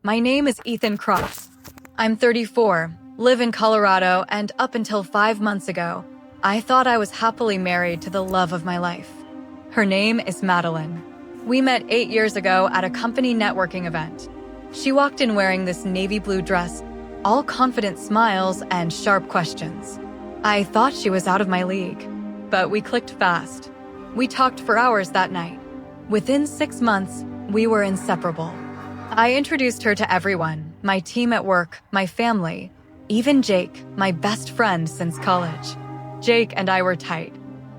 My name is Ethan Cross. I'm 34, live in Colorado, and up until 5 months ago, I thought I was happily married to the love of my life. Her name is Madeline. We met 8 years ago at a company networking event. She walked in wearing this navy blue dress, all confident smiles and sharp questions. I thought she was out of my league, but we clicked fast. We talked for hours that night. Within 6 months, we were inseparable. I introduced her to everyone, my team at work, my family, even Jake, my best friend since college. Jake and I were tight.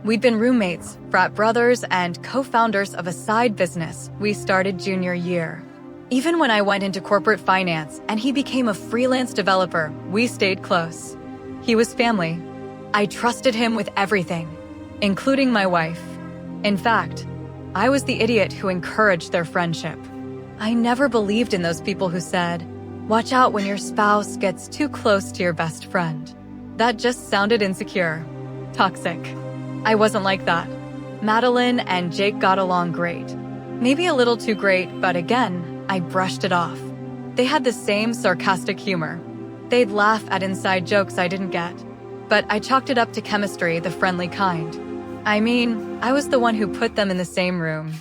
We'd been roommates, frat brothers, and co-founders of a side business we started junior year. Even when I went into corporate finance and he became a freelance developer, we stayed close. He was family. I trusted him with everything, including my wife. In fact, I was the idiot who encouraged their friendship. I never believed in those people who said, "Watch out when your spouse gets too close to your best friend." That just sounded insecure, toxic. I wasn't like that. Madeline and Jake got along great. Maybe a little too great, but again, I brushed it off. They had the same sarcastic humor. They'd laugh at inside jokes I didn't get. But I chalked it up to chemistry, the friendly kind. I mean, I was the one who put them in the same room.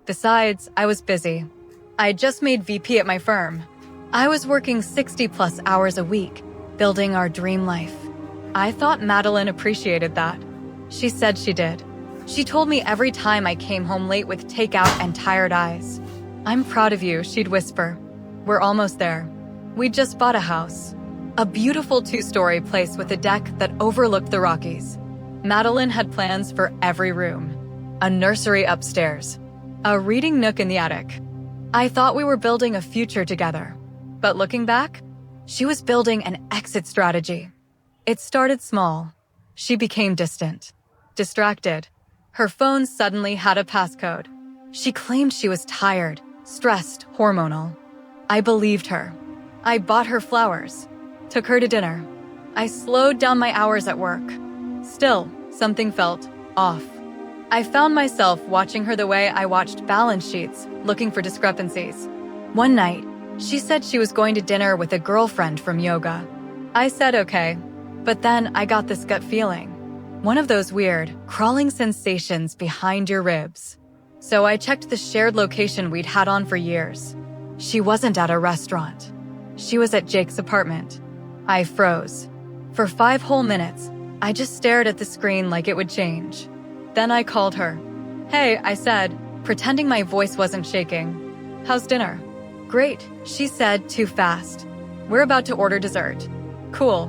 Besides, I was busy. I just made VP at my firm. I was working 60+ hours a week, building our dream life. I thought Madeline appreciated that. She said she did. She told me every time I came home late with takeout and tired eyes. "I'm proud of you," she'd whisper. "We're almost there." We just bought a house. A beautiful 2-story place with a deck that overlooked the Rockies. Madeline had plans for every room. A nursery upstairs. A reading nook in the attic. I thought we were building a future together. But looking back, she was building an exit strategy. It started small. She became distant. Distracted. Her phone suddenly had a passcode. She claimed she was tired, stressed, hormonal. I believed her. I bought her flowers. Took her to dinner. I slowed down my hours at work. Still, something felt off. I found myself watching her the way I watched balance sheets, looking for discrepancies. One night, she said she was going to dinner with a girlfriend from yoga. I said okay, but then I got this gut feeling. One of those weird, crawling sensations behind your ribs. So I checked the shared location we'd had on for years. She wasn't at a restaurant. She was at Jake's apartment. I froze. For 5 whole minutes, I just stared at the screen like it would change. Then I called her. "Hey," I said, pretending my voice wasn't shaking. "How's dinner?" "Great," she said too fast. "We're about to order dessert." "Cool.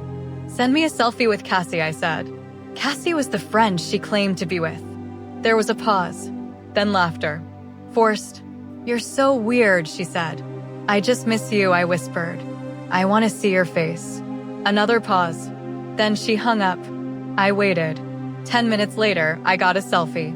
Send me a selfie with Cassie," I said. Cassie was the friend she claimed to be with. There was a pause, then laughter. Forced. "You're so weird," she said. "I just miss you," I whispered. "I want to see your face." Another pause. Then she hung up. I waited. 10 minutes later, I got a selfie.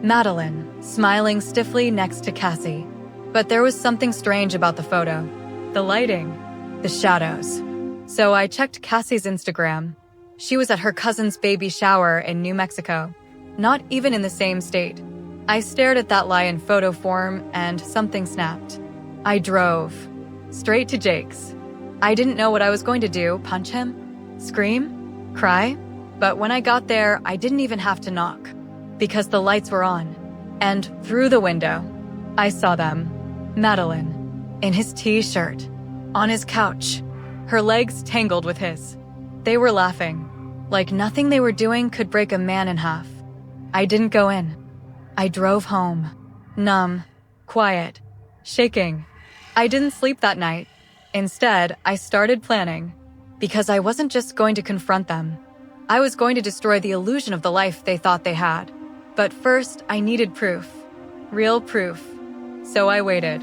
Madeline, smiling stiffly next to Cassie. But there was something strange about the photo. The lighting. The shadows. So I checked Cassie's Instagram. She was at her cousin's baby shower in New Mexico. Not even in the same state. I stared at that lie in photo form and something snapped. I drove. Straight to Jake's. I didn't know what I was going to do, punch him? Scream? Cry? But when I got there, I didn't even have to knock. Because the lights were on. And through the window, I saw them. Madeline. In his t-shirt. On his couch. Her legs tangled with his. They were laughing. Like nothing they were doing could break a man in half. I didn't go in. I drove home. Numb. Quiet. Shaking. I didn't sleep that night. Instead, I started planning. Because I wasn't just going to confront them. I was going to destroy the illusion of the life they thought they had. But first, I needed proof. Real proof. So I waited.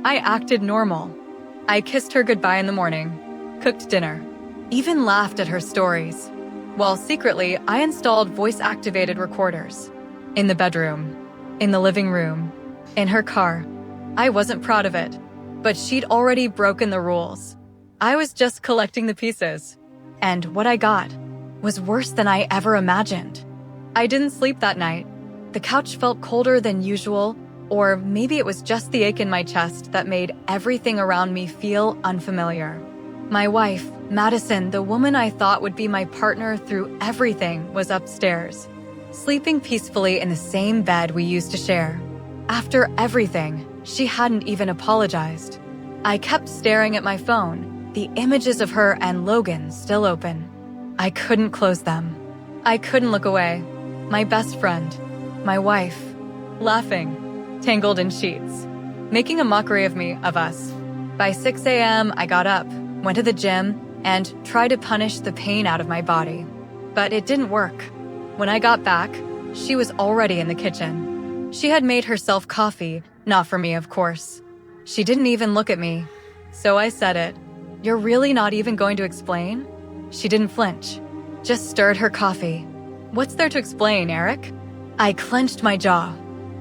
I acted normal. I kissed her goodbye in the morning. Cooked dinner. Even laughed at her stories. While secretly, I installed voice-activated recorders. In the bedroom. In the living room. In her car. I wasn't proud of it. But she'd already broken the rules. I was just collecting the pieces. And what I got was worse than I ever imagined. I didn't sleep that night. The couch felt colder than usual, Or maybe it was just the ache in my chest that made everything around me feel unfamiliar. My wife, Madison, the woman I thought would be my partner through everything, was upstairs, sleeping peacefully in the same bed we used to share. After everything, she hadn't even apologized. I kept staring at my phone, the images of her and Logan still open. I couldn't close them. I couldn't look away. My best friend, my wife, laughing, tangled in sheets, making a mockery of us. By 6 a.m., I got up, went to the gym, and tried to punish the pain out of my body. But it didn't work. When I got back, she was already in the kitchen. She had made herself coffee, not for me, of course. She didn't even look at me. So I said it. "You're really not even going to explain?" She didn't flinch, just stirred her coffee. "What's there to explain, Eric?" I clenched my jaw.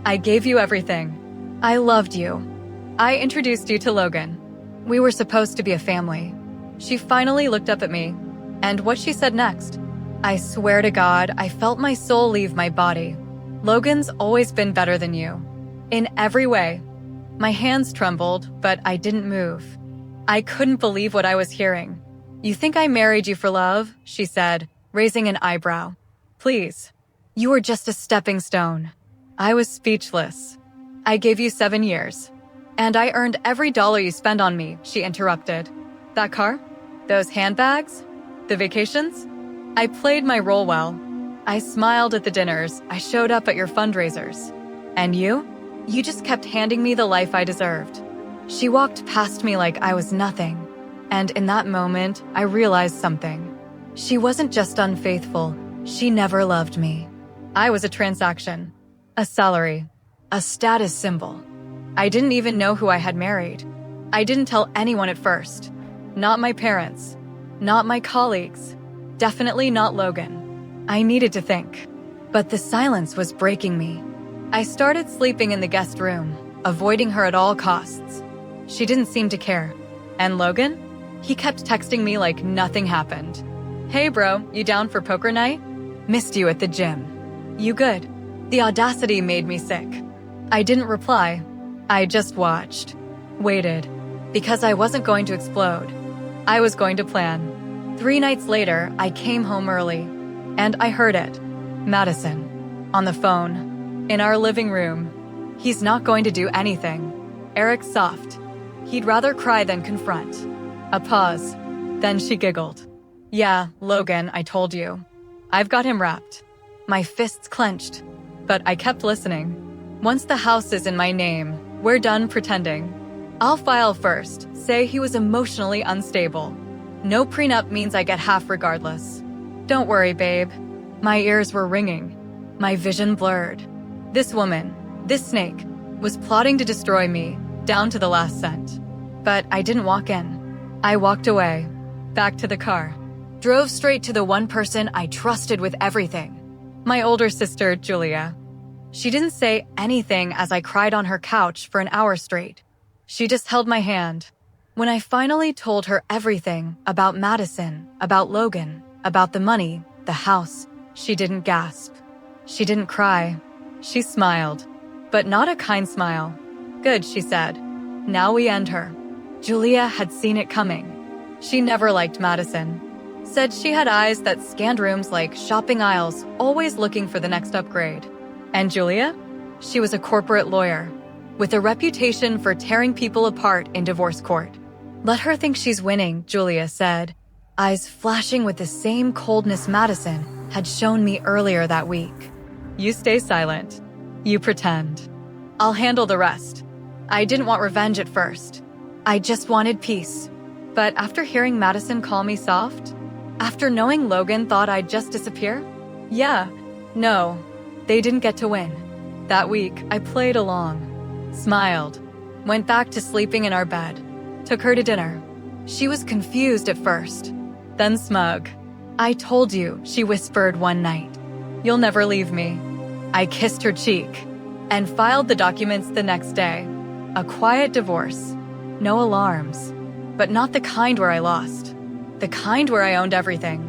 "I gave you everything. I loved you. I introduced you to Logan. We were supposed to be a family." She finally looked up at me, and what she said next, I swear to God, I felt my soul leave my body. "Logan's always been better than you. In every way." My hands trembled, but I didn't move. I couldn't believe what I was hearing. "You think I married you for love?" she said, raising an eyebrow. "Please. You were just a stepping stone." I was speechless. "I gave you 7 years. And I earned every dollar you spend on me," she interrupted. "That car? Those handbags? The vacations?" I played my role well. I smiled at the dinners. I showed up at your fundraisers. "And you? You just kept handing me the life I deserved." She walked past me like I was nothing. And in that moment, I realized something. She wasn't just unfaithful. She never loved me. I was a transaction, a salary, a status symbol. I didn't even know who I had married. I didn't tell anyone at first. Not my parents. Not my colleagues. Definitely not Logan. I needed to think. But the silence was breaking me. I started sleeping in the guest room, avoiding her at all costs. She didn't seem to care. And Logan? He kept texting me like nothing happened. "Hey bro, you down for poker night? Missed you at the gym. You good?" The audacity made me sick. I didn't reply. I just watched. Waited. Because I wasn't going to explode. I was going to plan. 3 nights later, I came home early. And I heard it. Madison. On the phone. In our living room. "He's not going to do anything." Eric's soft. "He'd rather cry than confront." A pause. Then she giggled. "Yeah, Logan, I told you. I've got him wrapped." My fists clenched. But I kept listening. "Once the house is in my name, we're done pretending. I'll file first, say he was emotionally unstable. No prenup means I get half regardless. Don't worry, babe." My ears were ringing. My vision blurred. This woman, this snake, was plotting to destroy me, down to the last cent. But I didn't walk in. I walked away, back to the car. Drove straight to the one person I trusted with everything. My older sister, Julia. She didn't say anything as I cried on her couch for an hour straight. She just held my hand. When I finally told her everything about Madison, about Logan, about the money, the house, she didn't gasp. She didn't cry. She smiled, but not a kind smile. "Good," she said. "Now we end her." Julia had seen it coming. She never liked Madison. Said she had eyes that scanned rooms like shopping aisles, always looking for the next upgrade. And Julia? She was a corporate lawyer, with a reputation for tearing people apart in divorce court. "Let her think she's winning," Julia said, eyes flashing with the same coldness Madison had shown me earlier that week. "You stay silent. You pretend. I'll handle the rest." I didn't want revenge at first. I just wanted peace. But after hearing Madison call me soft, after knowing Logan thought I'd just disappear, no, they didn't get to win. That week, I played along, smiled, went back to sleeping in our bed, took her to dinner. She was confused at first, then smug. "I told you," she whispered one night. "You'll never leave me." I kissed her cheek and filed the documents the next day. A quiet divorce. No alarms. But not the kind where I lost. The kind where I owned everything.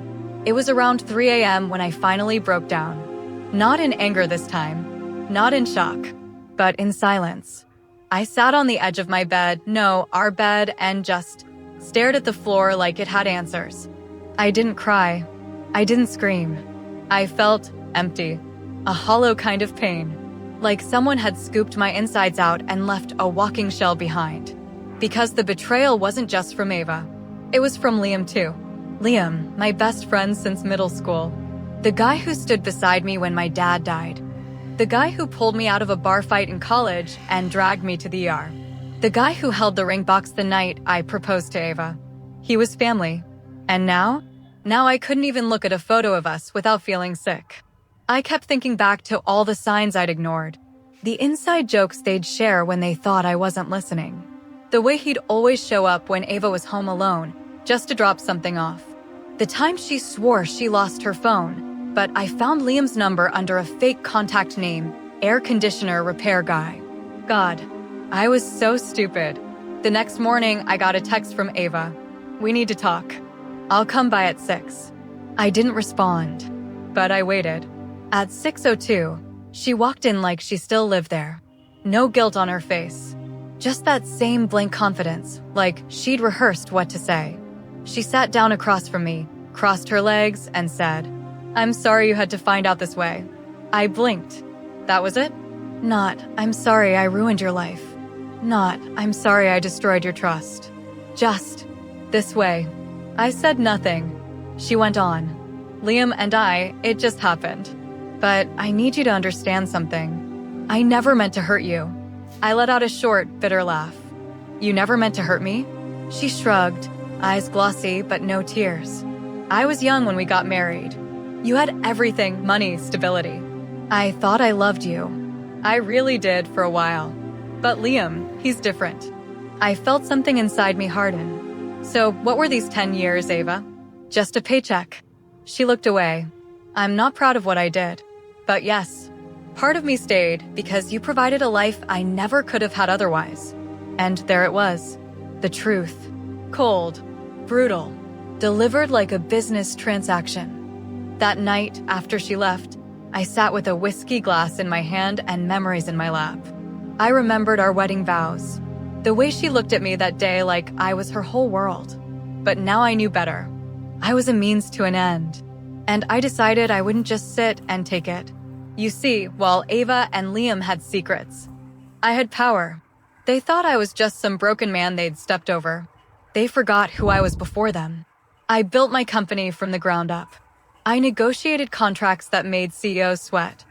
It was around 3 a.m. when I finally broke down. Not in anger this time. Not in shock. but in silence. I sat on the edge of my bed, no, our bed, and just stared at the floor like it had answers. I didn't cry. I didn't scream. I felt empty, a hollow kind of pain, like someone had scooped my insides out and left a walking shell behind. Because the betrayal wasn't just from Ava. It was from Liam too. Liam, my best friend since middle school. The guy who stood beside me when my dad died. The guy who pulled me out of a bar fight in college and dragged me to the ER. The guy who held the ring box the night I proposed to Ava. He was family. And now I couldn't even look at a photo of us without feeling sick. I kept thinking back to all the signs I'd ignored. The inside jokes they'd share when they thought I wasn't listening. The way he'd always show up when Ava was home alone, just to drop something off. The time she swore she lost her phone, but I found Liam's number under a fake contact name, air conditioner repair guy. God, I was so stupid. The next morning, I got a text from Ava. We need to talk. I'll come by at 6. I didn't respond, but I waited. At 6:02, she walked in like she still lived there. No guilt on her face. Just that same blank confidence, like she'd rehearsed what to say. She sat down across from me, crossed her legs, and said, "I'm sorry you had to find out this way." I blinked. That was it? Not, "I'm sorry I ruined your life." Not, "I'm sorry I destroyed your trust." Just, "This way." I said nothing. She went on. "Liam and I, it just happened. But I need you to understand something. I never meant to hurt you." I let out a short, bitter laugh. "You never meant to hurt me?" She shrugged, eyes glossy but no tears. "I was young when we got married. You had everything, money, stability. I thought I loved you. I really did for a while. But Liam, he's different." I felt something inside me harden. "So what were these 10 years, Ava?" "Just a paycheck." She looked away. "I'm not proud of what I did. But yes, part of me stayed because you provided a life I never could have had otherwise." And there it was. The truth. Cold. Brutal. Delivered like a business transaction. That night, after she left, I sat with a whiskey glass in my hand and memories in my lap. I remembered our wedding vows. The way she looked at me that day like I was her whole world. But now I knew better. I was a means to an end. And I decided I wouldn't just sit and take it. You see, while Ava and Liam had secrets, I had power. They thought I was just some broken man they'd stepped over. They forgot who I was before them. I built my company from the ground up. I negotiated contracts that made CEOs sweat.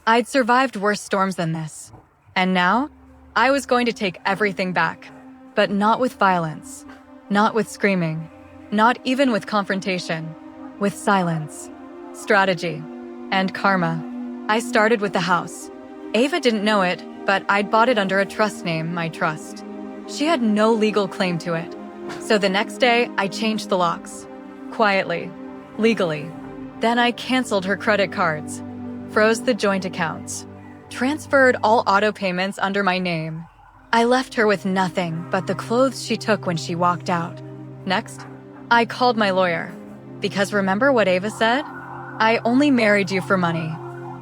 I'd survived worse storms than this. And now, I was going to take everything back. But not with violence. Not with screaming. Not even with confrontation. With silence. Strategy. And karma. I started with the house. Ava didn't know it, but I'd bought it under a trust name, My Trust. She had no legal claim to it. So the next day, I changed the locks. Quietly. Legally. Then I canceled her credit cards. Froze the joint accounts. Transferred all auto payments under my name. I left her with nothing but the clothes she took when she walked out. Next, I called my lawyer. Because remember what Ava said? I only married you for money.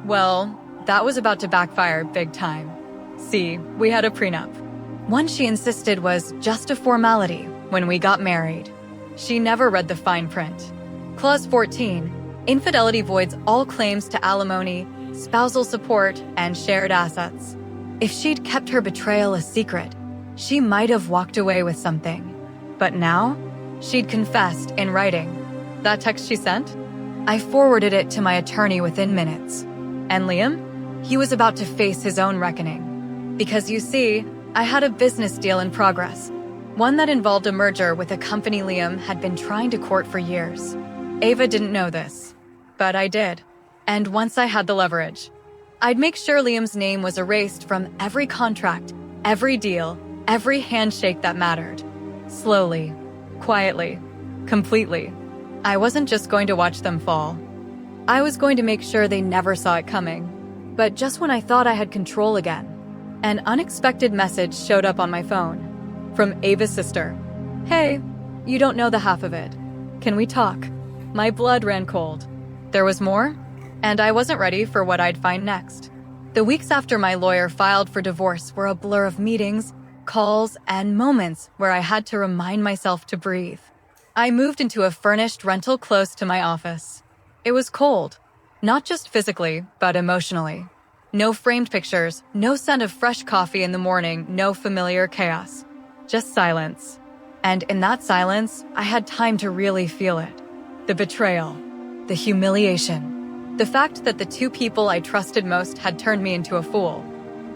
Well, that was about to backfire big time. See, we had a prenup. One she insisted was just a formality when we got married. She never read the fine print. Clause 14, infidelity voids all claims to alimony, spousal support, and shared assets. If she'd kept her betrayal a secret, she might have walked away with something. But now, she'd confessed in writing. That text she sent? I forwarded it to my attorney within minutes. And Liam? He was about to face his own reckoning. Because you see, I had a business deal in progress. One that involved a merger with a company Liam had been trying to court for years. Ava didn't know this, but I did. And once I had the leverage, I'd make sure Liam's name was erased from every contract, every deal, every handshake that mattered. Slowly, quietly, completely. I wasn't just going to watch them fall. I was going to make sure they never saw it coming. But just when I thought I had control again, an unexpected message showed up on my phone. From Ava's sister. "Hey, you don't know the half of it. Can we talk?" My blood ran cold. There was more, and I wasn't ready for what I'd find next. The weeks after my lawyer filed for divorce were a blur of meetings, calls, and moments where I had to remind myself to breathe. I moved into a furnished rental close to my office. It was cold, not just physically, but emotionally. No framed pictures, no scent of fresh coffee in the morning, no familiar chaos. Just silence. And in that silence, I had time to really feel it. The betrayal. The humiliation. The fact that the two people I trusted most had turned me into a fool.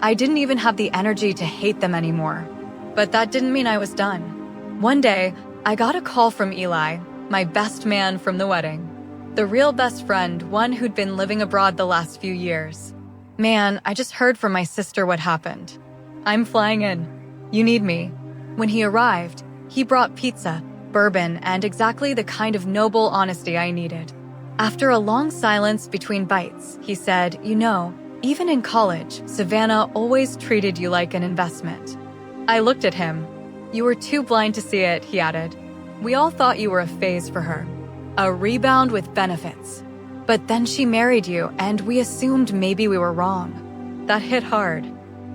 I didn't even have the energy to hate them anymore. But that didn't mean I was done. One day, I got a call from Eli, my best man from the wedding. The real best friend, one who'd been living abroad the last few years. Man, I just heard from my sister what happened. I'm flying in. You need me. When he arrived, he brought pizza, bourbon, and exactly the kind of noble honesty I needed. After a long silence between bites, he said, "You know, even in college, Savannah always treated you like an investment." I looked at him. "You were too blind to see it," he added. "We all thought you were a phase for her. A rebound with benefits. But then she married you, and we assumed maybe we were wrong." That hit hard.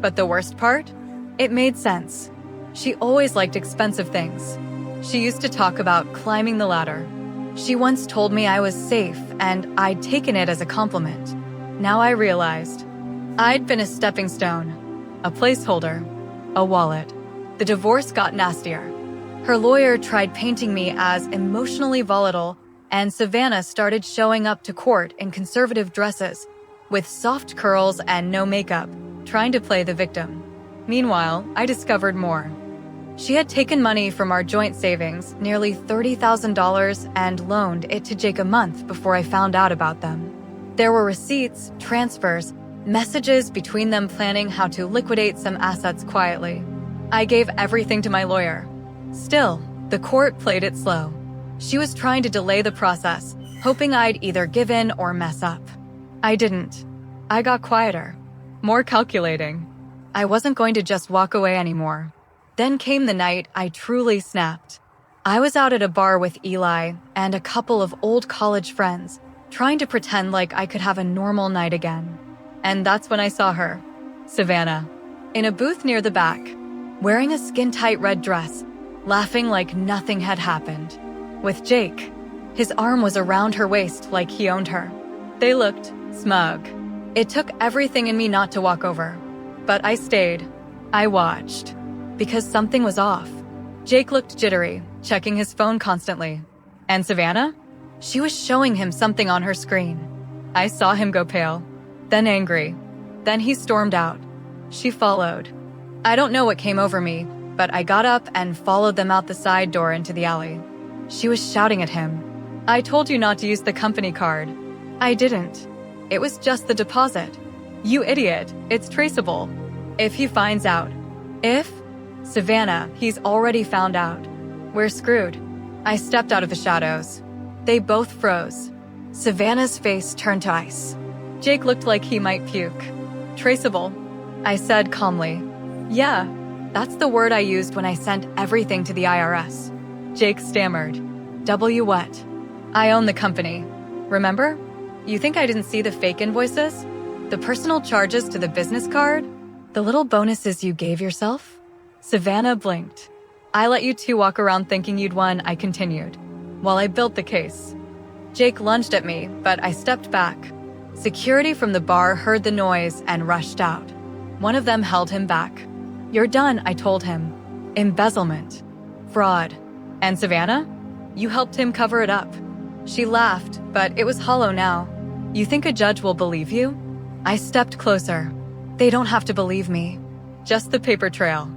But the worst part? It made sense. She always liked expensive things. She used to talk about climbing the ladder. She once told me I was safe, and I'd taken it as a compliment. Now I realized I'd been a stepping stone, a placeholder, a wallet. The divorce got nastier. Her lawyer tried painting me as emotionally volatile, and Savannah started showing up to court in conservative dresses, with soft curls and no makeup, trying to play the victim. Meanwhile, I discovered more. She had taken money from our joint savings, nearly $30,000, and loaned it to Jake a month before I found out about them. There were receipts, transfers, messages between them planning how to liquidate some assets quietly. I gave everything to my lawyer. Still, the court played it slow. She was trying to delay the process, hoping I'd either give in or mess up. I didn't. I got quieter, more calculating. I wasn't going to just walk away anymore. Then came the night I truly snapped. I was out at a bar with Eli and a couple of old college friends, trying to pretend like I could have a normal night again. And that's when I saw her, Savannah, in a booth near the back, wearing a skin-tight red dress, laughing like nothing had happened. With Jake, his arm was around her waist like he owned her. They looked smug. It took everything in me not to walk over. But I stayed. I watched. Because something was off. Jake looked jittery, checking his phone constantly. And Savannah? She was showing him something on her screen. I saw him go pale, then angry. Then he stormed out. She followed. I don't know what came over me, but I got up and followed them out the side door into the alley. She was shouting at him. "I told you not to use the company card." I didn't. It was just the deposit. "You idiot, it's traceable." If he finds out. If? Savannah, he's already found out. We're screwed. I stepped out of the shadows. They both froze. Savannah's face turned to ice. Jake looked like he might puke. "Traceable," I said calmly. "Yeah, that's the word I used when I sent everything to the IRS. Jake stammered. "W what?" "I own the company. Remember? You think I didn't see the fake invoices? The personal charges to the business card? The little bonuses you gave yourself?" Savannah blinked. "I let you two walk around thinking you'd won," I continued, while I built the case. Jake lunged at me, but I stepped back. Security from the bar heard the noise and rushed out. One of them held him back. "You're done," I told him. "Embezzlement. Fraud. And Savannah? You helped him cover it up." She laughed, but it was hollow now. "You think a judge will believe you?" I stepped closer. "They don't have to believe me. Just the paper trail."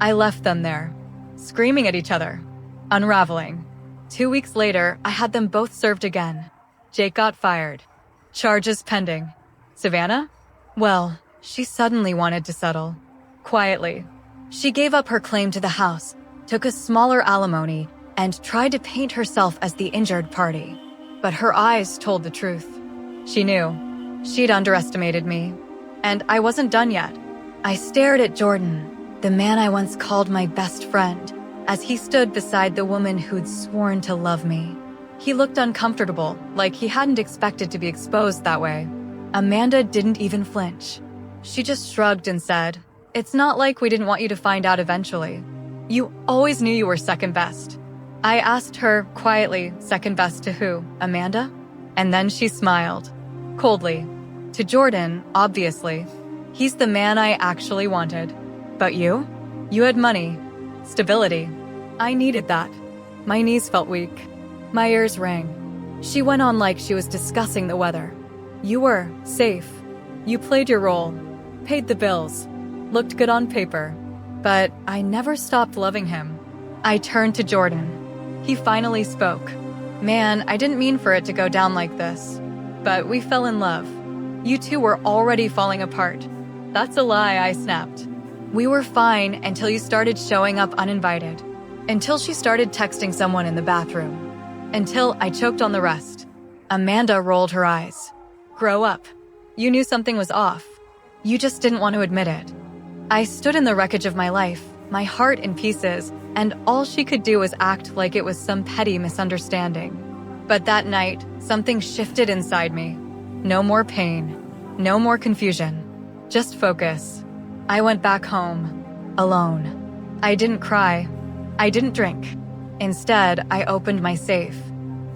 I left them there, screaming at each other, unraveling. 2 weeks later, I had them both served again. Jake got fired. Charges pending. Savannah? Well, she suddenly wanted to settle. Quietly. She gave up her claim to the house, took a smaller alimony, and tried to paint herself as the injured party. But her eyes told the truth. She knew. She'd underestimated me. And I wasn't done yet. I stared at Jordan, the man I once called my best friend, as he stood beside the woman who'd sworn to love me. He looked uncomfortable, like he hadn't expected to be exposed that way. Amanda didn't even flinch. She just shrugged and said, "It's not like we didn't want you to find out eventually. You always knew you were second best." I asked her quietly, second best to who, Amanda? And then she smiled, coldly. To Jordan, obviously. He's the man I actually wanted. But you? You had money, stability. I needed that. My knees felt weak. My ears rang. She went on like she was discussing the weather. You were safe. You played your role, paid the bills, looked good on paper. But I never stopped loving him. I turned to Jordan. He finally spoke. "Man, I didn't mean for it to go down like this. But we fell in love. You two were already falling apart." "That's a lie," I snapped. "We were fine until you started showing up uninvited. Until she started texting someone in the bathroom. Until I choked on the rest." Amanda rolled her eyes. "Grow up. You knew something was off. You just didn't want to admit it." I stood in the wreckage of my life, my heart in pieces, and all she could do was act like it was some petty misunderstanding. But that night, something shifted inside me. No more pain, no more confusion, just focus. I went back home, alone. I didn't cry. I didn't drink. Instead, I opened my safe,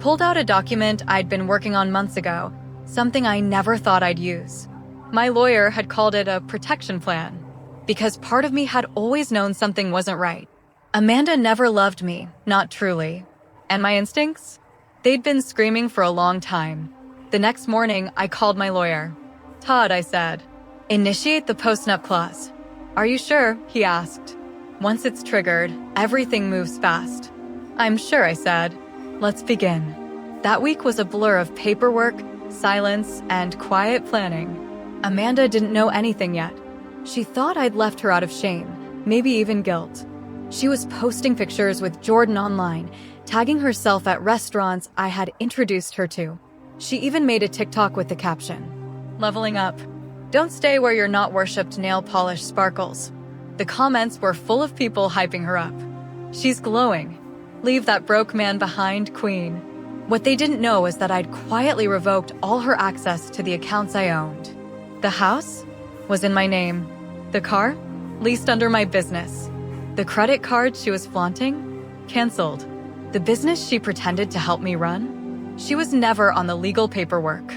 pulled out a document I'd been working on months ago, something I never thought I'd use. My lawyer had called it a protection plan, because part of me had always known something wasn't right. Amanda never loved me, not truly. And my instincts? They'd been screaming for a long time. The next morning, I called my lawyer. "Todd," I said, "initiate the postnup clause." "Are you sure?" he asked. "Once it's triggered, everything moves fast." "I'm sure," I said. "Let's begin." That week was a blur of paperwork, silence, and quiet planning. Amanda didn't know anything yet. She thought I'd left her out of shame, maybe even guilt. She was posting pictures with Jordan online, tagging herself at restaurants I had introduced her to. She even made a TikTok with the caption, "Leveling up. Don't stay where your not worshipped nail polish sparkles." The comments were full of people hyping her up. "She's glowing. Leave that broke man behind, queen." What they didn't know was that I'd quietly revoked all her access to the accounts I owned. The house was in my name. The car? Leased under my business. The credit card she was flaunting? Canceled. The business she pretended to help me run? She was never on the legal paperwork.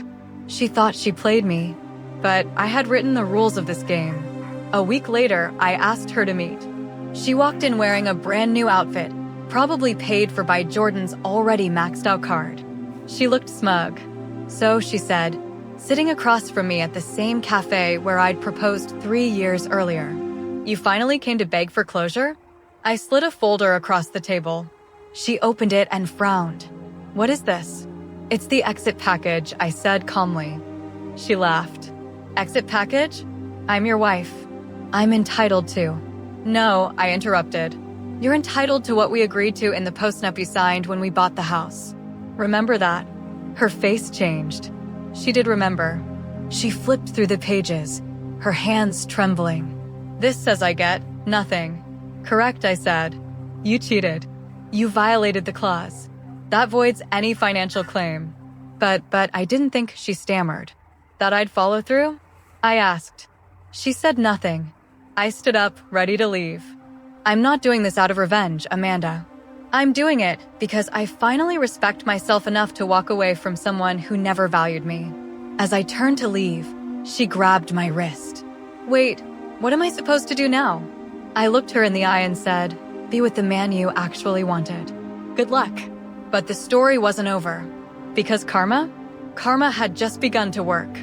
She thought she played me, but I had written the rules of this game. A week later, I asked her to meet. She walked in wearing a brand new outfit, probably paid for by Jordan's already maxed out card. She looked smug. "So," she said, sitting across from me at the same cafe where I'd proposed 3 years earlier. "You finally came to beg for closure?" I slid a folder across the table. She opened it and frowned. "What is this?" "It's the exit package," I said calmly. She laughed. "Exit package? I'm your wife. I'm entitled to." "No," I interrupted. "You're entitled to what we agreed to in the postnup you signed when we bought the house. Remember that?" Her face changed. She did remember. She flipped through the pages, her hands trembling. "This says I get nothing." "Correct," I said. "You cheated. You violated the clause. That voids any financial claim." But I didn't think," she stammered. "That I'd follow through?" I asked. She said nothing. I stood up, ready to leave. "I'm not doing this out of revenge, Amanda. I'm doing it because I finally respect myself enough to walk away from someone who never valued me." As I turned to leave, she grabbed my wrist. "Wait, what am I supposed to do now?" I looked her in the eye and said, "Be with the man you actually wanted. Good luck." But the story wasn't over. Because karma? Karma had just begun to work.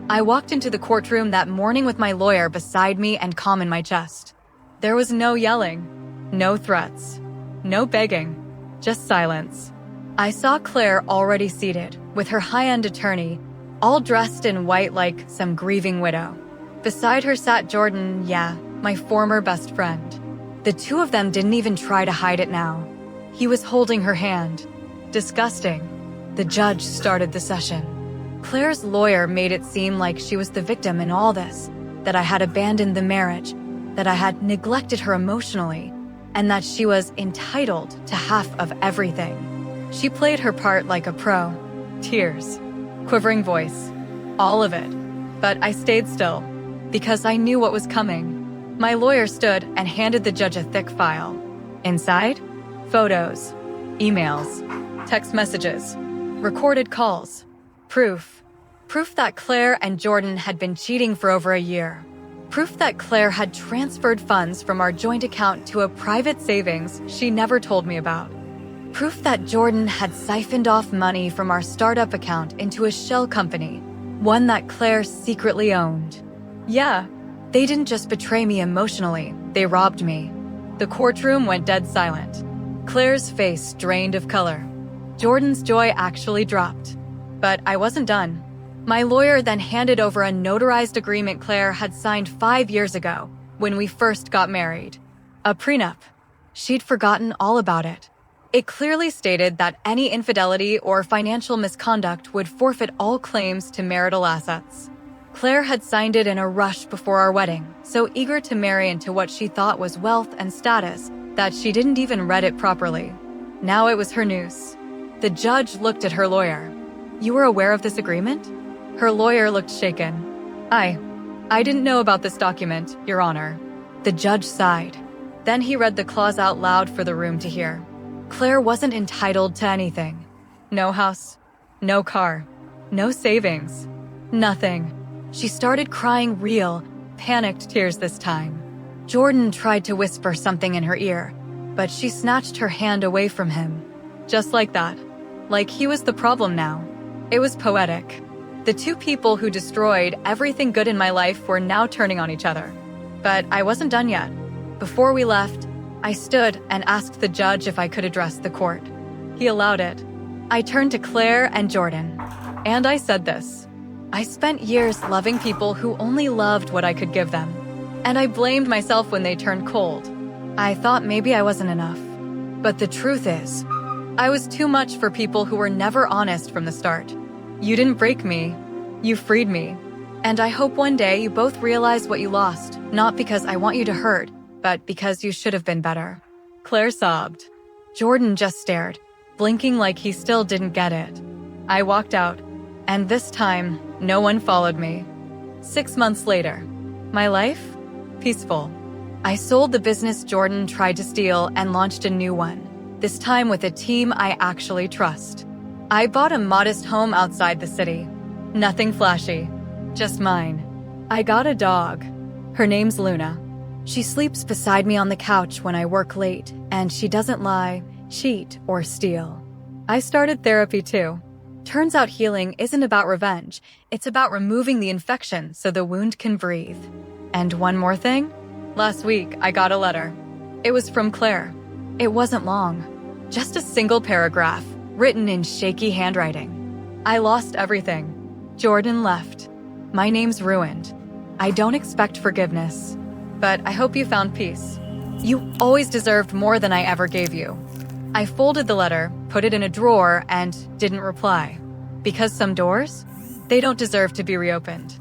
I walked into the courtroom that morning with my lawyer beside me and calm in my chest. There was no yelling, no threats, no begging, just silence. I saw Claire already seated, with her high-end attorney, all dressed in white like some grieving widow. Beside her sat Jordan, my former best friend. The two of them didn't even try to hide it now. He was holding her hand. Disgusting. The judge started the session. Claire's lawyer made it seem like she was the victim in all this, that I had abandoned the marriage, that I had neglected her emotionally, and that she was entitled to half of everything. She played her part like a pro. Tears, quivering voice, all of it. But I stayed still, because I knew what was coming. My lawyer stood and handed the judge a thick file. Inside, photos, emails, text messages, recorded calls, proof. Proof that Claire and Jordan had been cheating for over a year. Proof that Claire had transferred funds from our joint account to a private savings she never told me about. Proof that Jordan had siphoned off money from our startup account into a shell company, one that Claire secretly owned. Yeah, they didn't just betray me emotionally, they robbed me. The courtroom went dead silent. Claire's face drained of color. Jordan's joy actually dropped. But I wasn't done. My lawyer then handed over a notarized agreement Claire had signed 5 years ago, when we first got married. A prenup. She'd forgotten all about it. It clearly stated that any infidelity or financial misconduct would forfeit all claims to marital assets. Claire had signed it in a rush before our wedding, so eager to marry into what she thought was wealth and status that she didn't even read it properly. Now it was her noose. The judge looked at her lawyer. "You were aware of this agreement?" Her lawyer looked shaken. I didn't know about this document, Your Honor." The judge sighed. Then he read the clause out loud for the room to hear. Claire wasn't entitled to anything. No house, no car, no savings, nothing. She started crying real, panicked tears this time. Jordan tried to whisper something in her ear, but she snatched her hand away from him. Just like that. Like he was the problem now. It was poetic. The two people who destroyed everything good in my life were now turning on each other. But I wasn't done yet. Before we left, I stood and asked the judge if I could address the court. He allowed it. I turned to Claire and Jordan, and I said this. I spent years loving people who only loved what I could give them, and I blamed myself when they turned cold. I thought maybe I wasn't enough. But the truth is, I was too much for people who were never honest from the start. You didn't break me. You freed me. And I hope one day you both realize what you lost, not because I want you to hurt, but because you should have been better. Claire sobbed. Jordan just stared, blinking like he still didn't get it. I walked out, and this time, no one followed me. 6 months later, my life? Peaceful. I sold the business Jordan tried to steal and launched a new one, this time with a team I actually trust. I bought a modest home outside the city. Nothing flashy, just mine. I got a dog. Her name's Luna. She sleeps beside me on the couch when I work late, and she doesn't lie, cheat, or steal. I started therapy too. Turns out healing isn't about revenge. It's about removing the infection so the wound can breathe. And one more thing. Last week, I got a letter. It was from Claire. It wasn't long. Just a single paragraph, written in shaky handwriting. I lost everything. Jordan left. My name's ruined. I don't expect forgiveness, but I hope you found peace. You always deserved more than I ever gave you. I folded the letter, put it in a drawer, and didn't reply. Because some doors, they don't deserve to be reopened.